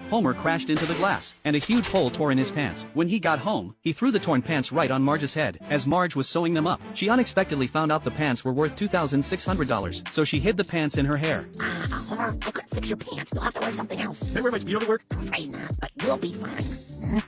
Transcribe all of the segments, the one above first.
Homer crashed into the glass, and a huge hole tore in his pants. When he got home, he threw the torn pants right on Marge's head. As Marge was sewing them up, she unexpectedly found out the pants were worth $2,600, so she hid the pants in her hair. Homer, I couldn't fix your pants. You'll have to wear something else. Can I wear my Speedo to work? I'm afraid not, but you'll be fine.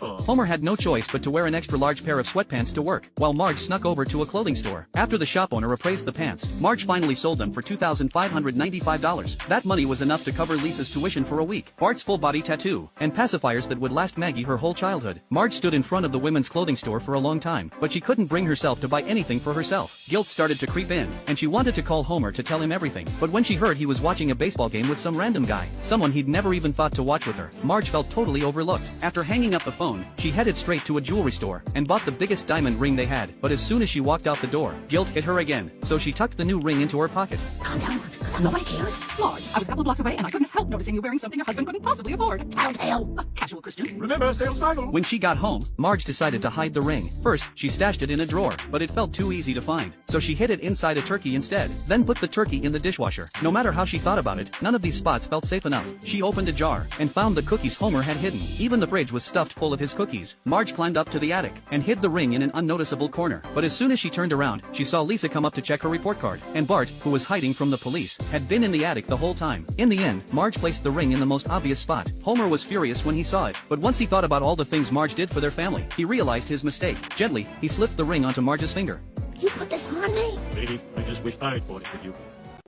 Homer had no choice but to wear an extra large pair of sweatpants to work, while Marge snuck over to a clothing store. After the shop owner appraised the pants, Marge finally sold them for $2,595. That money was enough to cover Lisa's tuition for a week, Bart's full-body tattoo, and pacifiers that would last Maggie her whole childhood. Marge stood in front of the women's clothing store for a long time, but she couldn't bring herself to buy anything for herself. Guilt started to creep in, and she wanted to call Homer to tell him everything. But when she heard he was watching a baseball game with some random guy, someone he'd never even thought to watch with her, Marge felt totally overlooked. After hanging up the phone, she headed straight to a jewelry store and bought the biggest diamond ring they had. But as soon as she walked out the door, guilt hit her again, so she tucked the new ring into her pocket. Calm down, Marge. Nobody cares. Marge, I was a couple blocks away and I couldn't help noticing you wearing something your husband couldn't possibly afford. Tattletale. A casual Christian. Remember, sales title. When she got home, Marge decided to hide the ring. First, she stashed it in a drawer, but it felt too easy to find, so she hid it inside a turkey instead, then put the turkey in the dishwasher. No matter how she thought about it, none of these spots felt safe enough. She opened a jar and found the cookies Homer had hidden. Even the fridge was stuffed full of his cookies. Marge climbed up to the attic and hid the ring in an unnoticeable corner. But as soon as she turned around, she saw Lisa come up to check her report card, and Bart, who was hiding from the police, had been in the attic the whole time. In the end, Marge placed the ring in the most obvious spot. Homer was furious when he saw it, but once he thought about all the things Marge did for their family, he realized his mistake. Gently, he slipped the ring onto Marge's finger. You put this on me? Lady, I just wish I'd bought it for you.